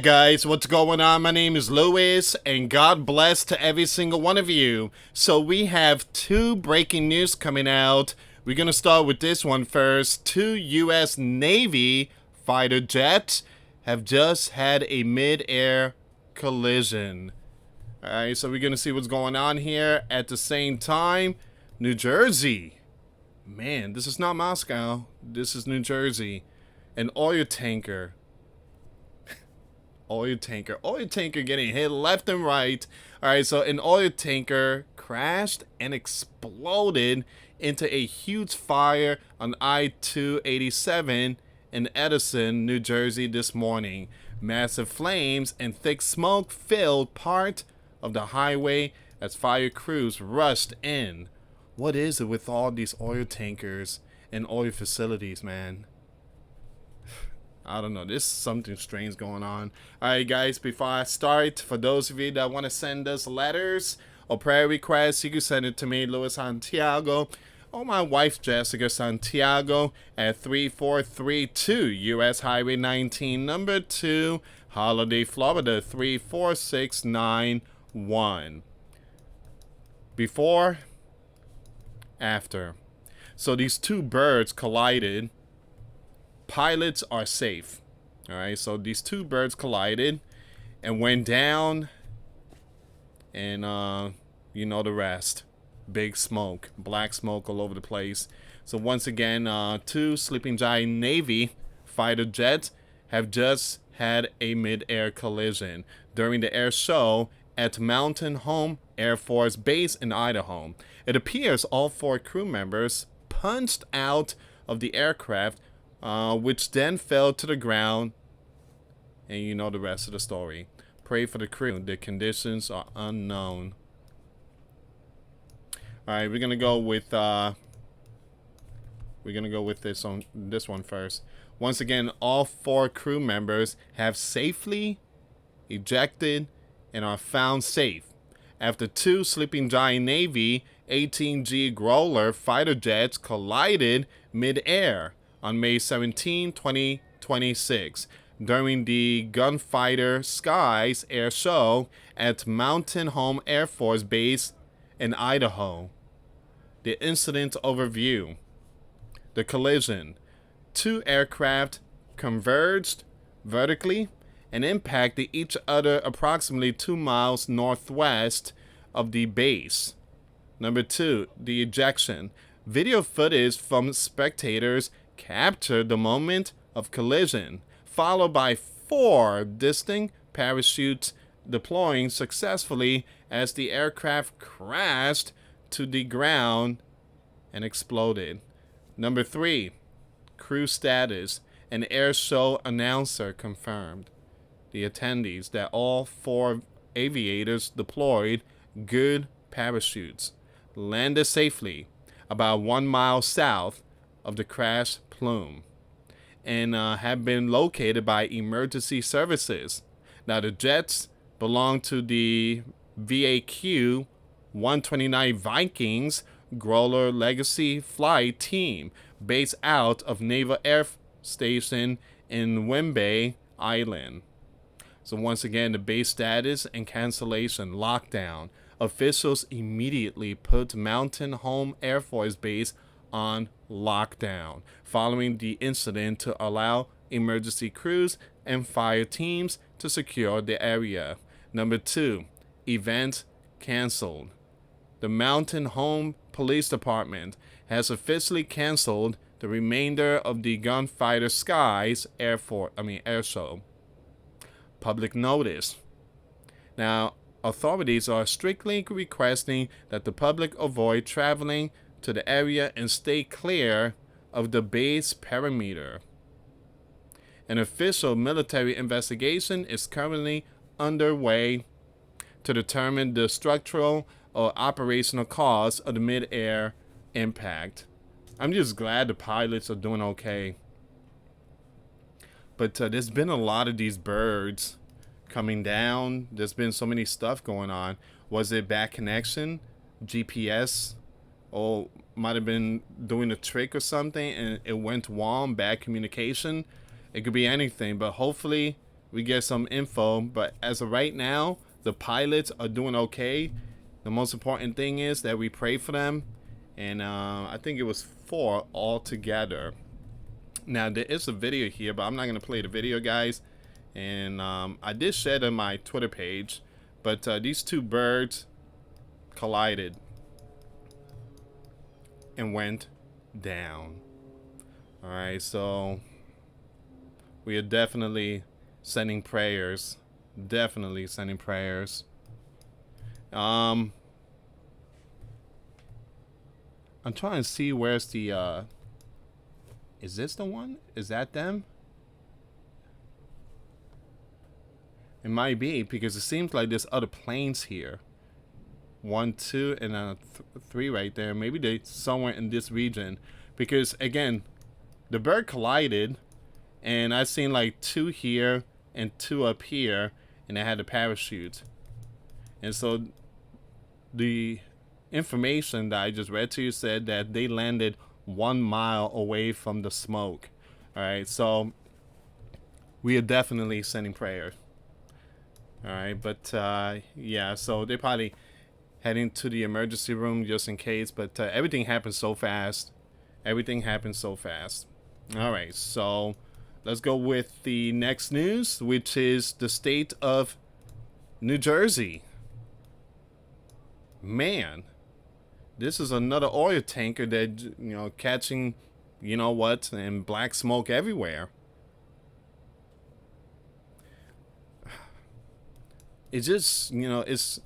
guys, what's going on? My name is Louis, and God bless to every single one of you. So we have two breaking news coming out. We're going to start with this one first. Two US Navy fighter jets have just had a mid-air collision. Alright, so we're going to see what's going on here. At the same time, New Jersey. Man, this is not Moscow. This is New Jersey. An oil tanker. Oil tanker getting hit left and right. Alright, so an oil tanker crashed and exploded into a huge fire on I-287 in Edison, New Jersey this morning. Massive flames and thick smoke filled part of the highway as fire crews rushed in. What is it with all these oil tankers and oil facilities, man? I don't know. There's something strange going on. Alright, guys, before I start, for those of you that want to send us letters or prayer requests, you can send it to me, Louis Santiago, or my wife, Jessica Santiago, at 3432 US Highway 19, number 2, Holiday, Florida, 34691. Before, after. So these two birds collided. Pilots are safe. Alright, so these two birds collided and went down, and you know the rest. Big smoke, black smoke all over the place. So once again, two Sleeping Giant Navy fighter jets have just had a mid-air collision during the air show at Mountain Home Air Force Base in Idaho. It appears all four crew members punched out of the aircraft, which then fell to the ground, and you know the rest of the story. Pray for the crew. The conditions are unknown. All right, we're gonna go with this one first. Once again, all four crew members have safely ejected and are found safe after two Sleeping Giant Navy A-18G Growler fighter jets collided mid-air on May 17, 2026, during the Gunfighter Skies Air Show at Mountain Home Air Force Base in Idaho. The incident overview. The collision. Two aircraft converged vertically and impacted each other approximately 2 miles northwest of the base. Number 2, the ejection. Video footage from spectators captured the moment of collision, followed by 4 distinct parachutes deploying successfully as the aircraft crashed to the ground and exploded. Number 3, crew status. An air show announcer confirmed the attendees that all 4 aviators deployed good parachutes landed safely about 1 mile south of the crash plume and have been located by emergency services. Now, the jets belong to the VAQ 129 Vikings Growler Legacy Flight Team based out of Naval Air Station in Whidbey Island. So once again, the base status and cancellation lockdown. Officials immediately put Mountain Home Air Force Base on lockdown following the incident to allow emergency crews and fire teams to secure the area. Number 2, event canceled. The Mountain Home Police Department has officially canceled the remainder of the Gunfighter Skies Air Show. Public notice. Now, authorities are strictly requesting that the public avoid traveling to the area and stay clear of the base perimeter. An official military investigation is currently underway to determine the structural or operational cause of the mid-air impact. I'm just glad the pilots are doing okay. But there's been a lot of these birds coming down. There's been so many stuff going on. Was it bad connection? GPS? Or might have been doing a trick or something and it went wrong, bad communication? It could be anything, but hopefully we get some info. But as of right now, the pilots are doing okay. The most important thing is that we pray for them. And I think it was 4 altogether. Now, there is a video here, but I'm not going to play the video, guys. And I did share it on my Twitter page. But these 2 birds collided and went down. Alright, so we are definitely sending prayers. Definitely sending prayers. I'm trying to see where's the is this the one? Is that them? It might be, because it seems like there's other planes here. 1, 2, and 3 right there. Maybe they somewhere in this region. Because again, the bird collided, and I seen like 2 here and 2 up here, and they had a parachute. And so the information that I just read to you said that they landed 1 mile away from the smoke. Alright, so we are definitely sending prayers. Alright, but yeah, so they probably heading to the emergency room just in case, but everything happened so fast. Everything happened so fast. Alright, so let's go with the next news, which is the state of New Jersey. Man, this is another oil tanker that, you know, catching, you know what, and black smoke everywhere. It's just, you know, it's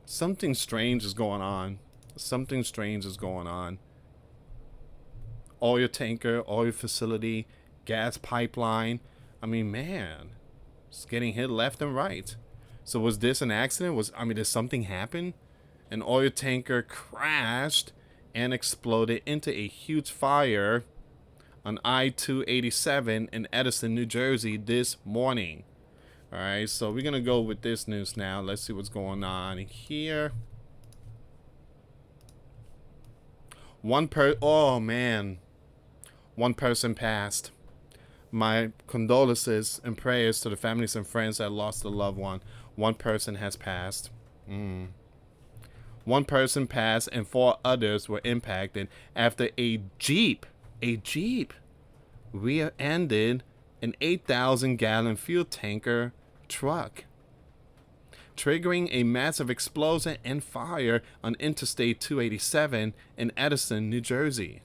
something strange is going on. Something strange is going on. Oil tanker, oil facility, gas pipeline. I mean, man, it's getting hit left and right. So was this an accident? Did something happen? An oil tanker crashed and exploded into a huge fire on I-287 in Edison, New Jersey this morning. Alright, so we're gonna go with this news now. Let's see what's going on here. Oh man, 1 person passed. My condolences and prayers to the families and friends that lost a loved one. 1 person has passed. 1 person passed and 4 others were impacted after a Jeep rear-ended an 8,000-gallon fuel tanker truck, triggering a massive explosion and fire on Interstate 287 in Edison, New Jersey.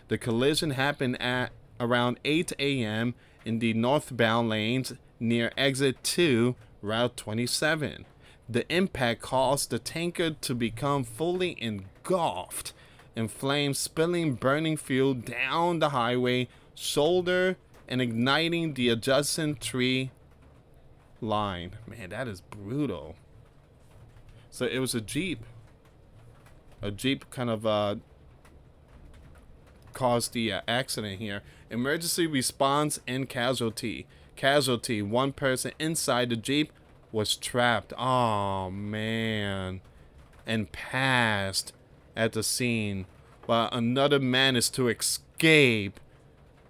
The collision happened at around 8 a.m. in the northbound lanes near exit 2, Route 27. The impact caused the tanker to become fully engulfed in flames, spilling burning fuel down the highway shoulder and igniting the adjacent tree line. Man, that is brutal. So it was a Jeep. A Jeep kind of caused the accident here. Emergency response and casualty. Casualty, 1 person inside the Jeep was trapped. Oh, man. And passed at the scene, while another managed to escape.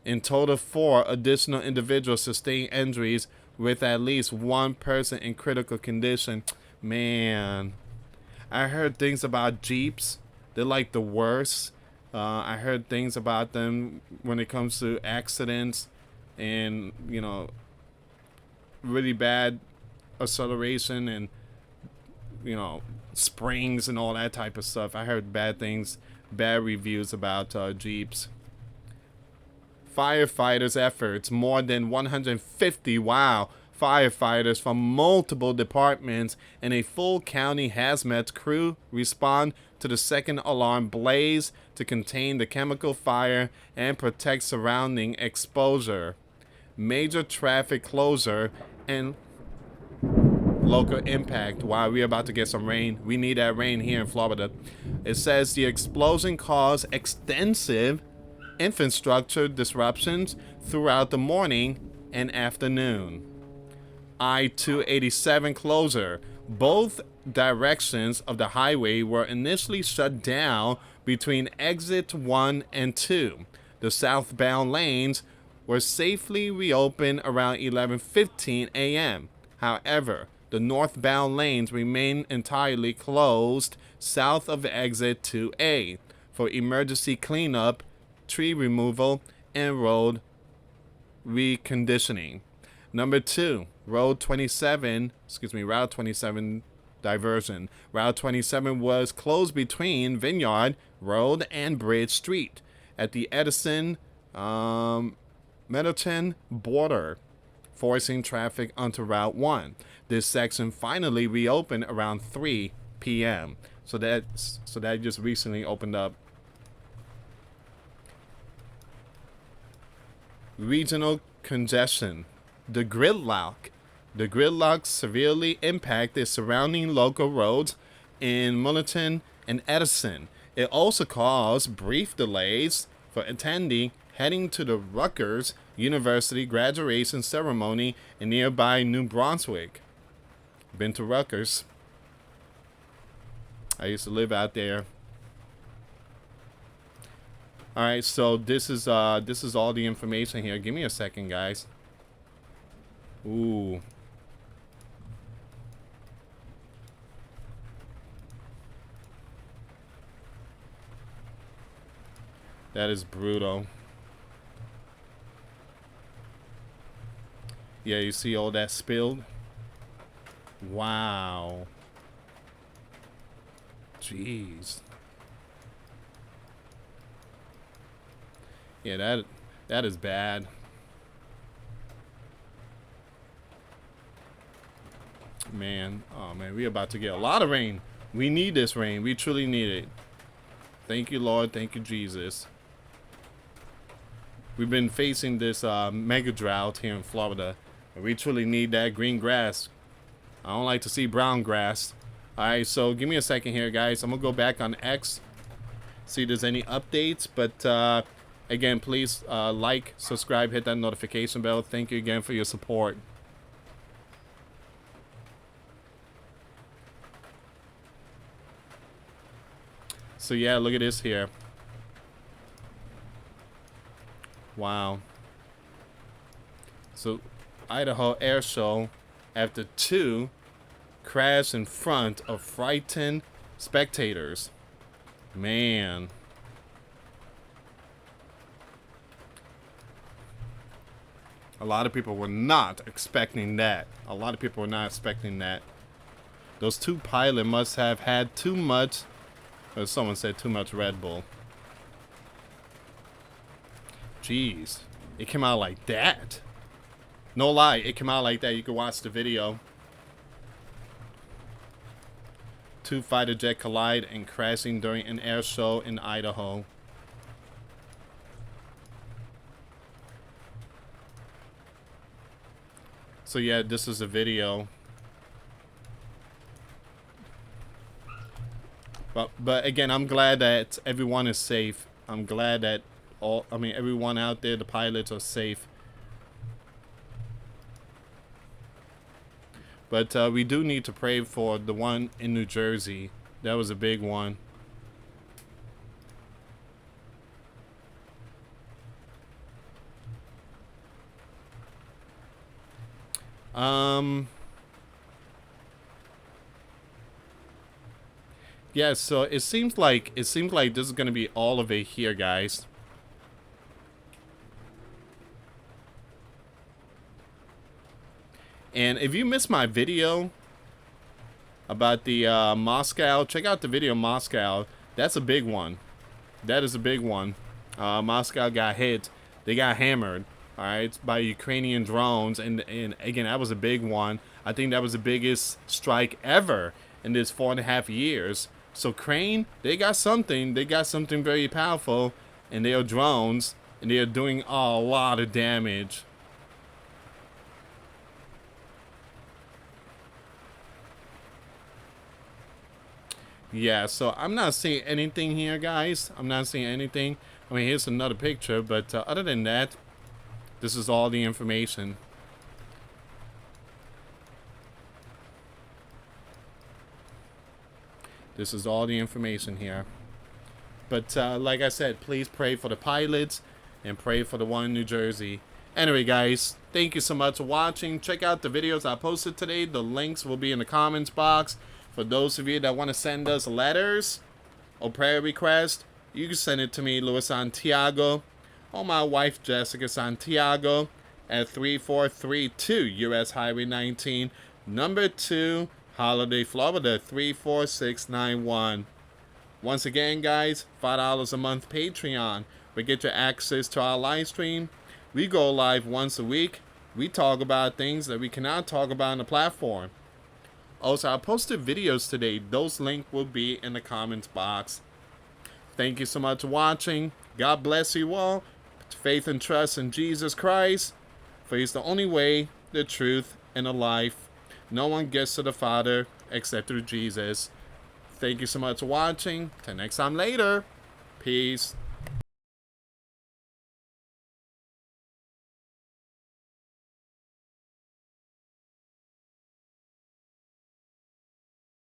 In total, 4 additional individuals sustained injuries, with at least 1 person in critical condition. Man, I heard things about Jeeps. They're like the worst. I heard things about them when it comes to accidents and, you know, really bad acceleration and, you know, springs and all that type of stuff. I heard bad things, bad reviews about Jeeps. Firefighters' efforts. More than 150, firefighters from multiple departments and a full county hazmat crew respond to the second alarm blaze to contain the chemical fire and protect surrounding exposure. Major traffic closure and local impact. Wow, we're about to get some rain. We need that rain here in Florida. It says the explosion caused extensive infrastructure disruptions throughout the morning and afternoon. I-287 closure. Both directions of the highway were initially shut down between exit 1 and 2. The southbound lanes were safely reopened around 11:15 a.m. However, the northbound lanes remain entirely closed south of exit 2A for emergency cleanup, tree removal, and road reconditioning. Number 2, Route 27 diversion. Route 27 was closed between Vineyard Road and Bridge Street at the Edison Middleton border, forcing traffic onto Route 1. This section finally reopened around 3 p.m. So that just recently opened up. Regional congestion. The gridlock severely impacted surrounding local roads in Middleton and Edison. It also caused brief delays for attending heading to the Rutgers University graduation ceremony in nearby New Brunswick. Been to Rutgers. I used to live out there. All right, so this is all the information here. Give me a second, guys. Ooh. That is brutal. Yeah, you see all that spilled? Wow. Jeez. Yeah, that is bad. Man, oh man, we're about to get a lot of rain. We need this rain. We truly need it. Thank you, Lord. Thank you, Jesus. We've been facing this mega drought here in Florida. And we truly need that green grass. I don't like to see brown grass. Alright, so give me a second here, guys. I'm going to go back on X. See if there's any updates. But again, please like, subscribe, hit that notification bell. Thank you again for your support. So yeah, look at this here. Wow. So Idaho Air Show, after 2 crash in front of frightened spectators. Man. A lot of people were not expecting that. A lot of people were not expecting that. Those 2 pilots must have had too much, or someone said too much Red Bull. Jeez. It came out like that. No lie, it came out like that. You can watch the video. 2 fighter jet collide and crashing during an air show in Idaho. So yeah, this is a video. But again, I'm glad that everyone is safe. I'm glad that everyone out there, the pilots, are safe. But we do need to pray for the one in New Jersey. That was a big one. Yeah, so it seems like this is gonna be all of it here, guys. And if you missed my video about the Moscow, check out the video Moscow. That's a big one. That is a big one. Moscow got hit. They got hammered. All right, by Ukrainian drones, and again, that was a big one. I think that was the biggest strike ever in this 4.5 years. So Ukraine, they got something. They got something very powerful, and they are drones, and they are doing a lot of damage. Yeah, so I'm not seeing anything here, guys. I'm not seeing anything. I mean, here's another picture, but other than that, this is all the information. This is all the information here. But like I said, please pray for the pilots and pray for the one in New Jersey. Anyway, guys, thank you so much for watching. Check out the videos I posted today. The links will be in the comments box. For those of you that want to send us letters or prayer requests, you can send it to me, US Santiago, or my wife, Jessica Santiago, at 3432 US Highway 19, number 2, Holiday, Florida, 34691. Once again, guys, $5 a month Patreon. We get you access to our live stream. We go live once a week. We talk about things that we cannot talk about on the platform. Also, I posted videos today. Those links will be in the comments box. Thank you so much for watching. God bless you all. Put faith and trust in Jesus Christ, for He's the only way, the truth, and the life. No one gets to the Father except through Jesus. Thank you so much for watching. Till next time later. Peace.